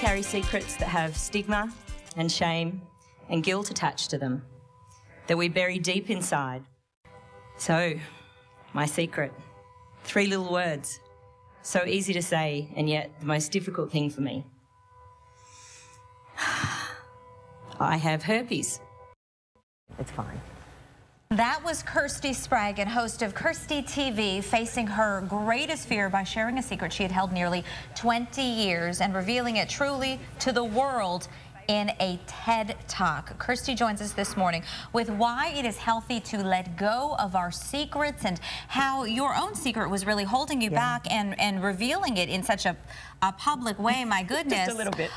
carry secrets that have stigma and shame and guilt attached to them, that we bury deep inside. So, my secret. 3 little words. So easy to say, and yet the most difficult thing for me. I have herpes. It's fine. That was Kirsty Spraggan, host of Kirsty TV, facing her greatest fear by sharing a secret she had held nearly 20 years and revealing it truly to the world in a TED Talk. Kirsty joins us this morning with why it is healthy to let go of our secrets and how your own secret was really holding you back and revealing it in such a public way, my goodness. Just a little bit.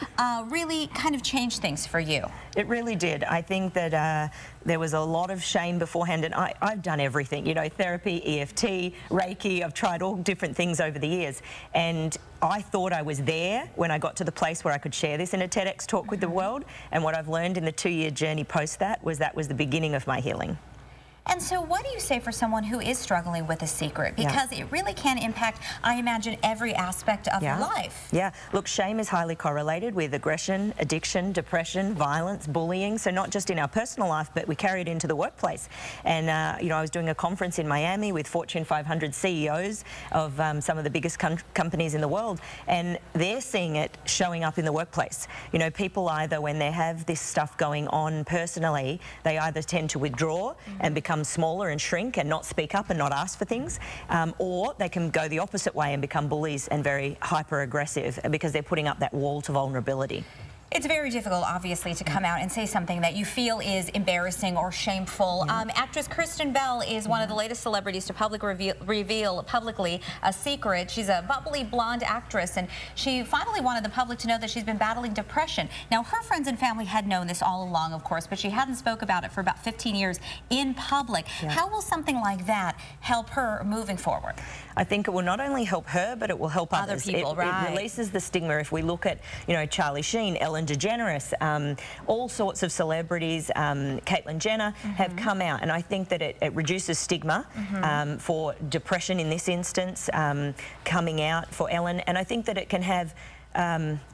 Really kind of changed things for you. It really did. I think that there was a lot of shame beforehand, and I've done everything, you know, therapy, EFT, Reiki. I've tried all different things over the years, and I thought I was there when I got to the place where I could share this in a TEDx talk with the world, and what I've learned in the 2-year journey post that was the beginning of my healing. And so what do you say for someone who is struggling with a secret? Because it really can impact, I imagine, every aspect of your life. Yeah. Look, shame is highly correlated with aggression, addiction, depression, violence, bullying. So not just in our personal life, but we carry it into the workplace. And, you know, I was doing a conference in Miami with Fortune 500 CEOs of some of the biggest companies in the world. And they're seeing it showing up in the workplace. You know, people either, when they have this stuff going on personally, they either tend to withdraw and become smaller and shrink and not speak up and not ask for things, or they can go the opposite way and become bullies and very hyper aggressive because they're putting up that wall to vulnerability. It's very difficult, obviously, to come out and say something that you feel is embarrassing or shameful. Actress Kristen Bell is one of the latest celebrities to reveal publicly a secret. She's a bubbly blonde actress, and she finally wanted the public to know that she's been battling depression. Now, her friends and family had known this all along, of course, but she hadn't spoke about it for about 15 years in public. How will something like that help her moving forward? I think it will not only help her, but it will help others. People, it releases the stigma. If we look at, you know, Charlie Sheen, Ellen DeGeneres, all sorts of celebrities, Caitlyn Jenner, have come out, and I think that it reduces stigma for depression in this instance, coming out for Ellen, and I think that it can have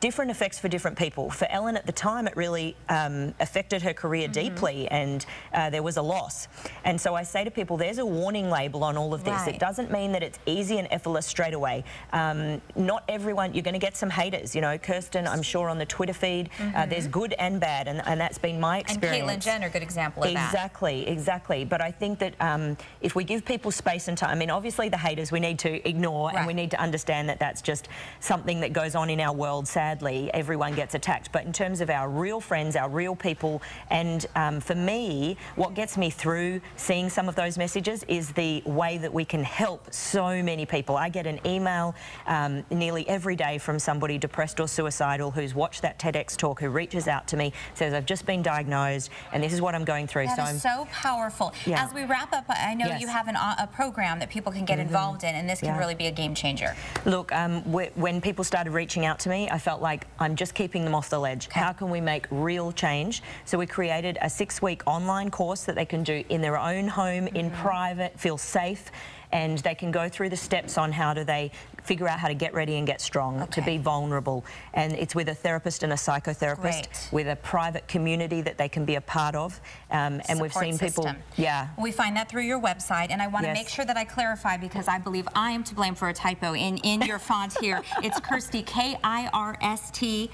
different effects for different people. For Ellen at the time, it really affected her career deeply, and there was a loss. And so I say to people, there's a warning label on all of this. It doesn't mean that it's easy and effortless straight away. Not everyone, you're going to get some haters. You know, Kirsten, I'm sure on the Twitter feed, there's good and bad, and that's been my experience. And Caitlyn Jenner, good example of that. Exactly. But I think that if we give people space and time, I mean, obviously the haters we need to ignore, and we need to understand that that's just something that goes on in our world. Sadly, everyone gets attacked, but in terms of our real friends, our real people, and for me, what gets me through seeing some of those messages is the way that we can help so many people. I get an email nearly every day from somebody depressed or suicidal who's watched that TEDx talk, who reaches out to me, says, I've just been diagnosed and this is what I'm going through. That is so powerful. As we wrap up, I know you have a program that people can get involved in, and this can really be a game changer. Look, when people started reaching out to me, I felt like I'm just keeping them off the ledge. How can we make real change? So we created a 6-week online course that they can do in their own home, in private, feel safe, and they can go through the steps on how do they figure out how to get ready and get strong, to be vulnerable. And it's with a therapist and a psychotherapist, with a private community that they can be a part of. And we've seen people, we find that through your website, and I want to make sure that I clarify, because I believe I am to blame for a typo in your font here. It's Kirsty, Kirsty,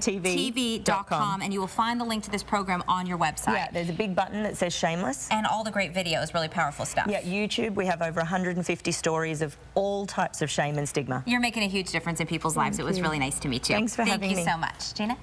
TV.com, and you will find the link to this program on your website. Yeah, there's a big button that says Shameless. And all the great videos, really powerful stuff. Yeah, YouTube, we have over 150 stories of all types of shame and stigma. You're making a huge difference in people's lives. It was really nice to meet you. Thanks for having me. Thank you so much. Gina?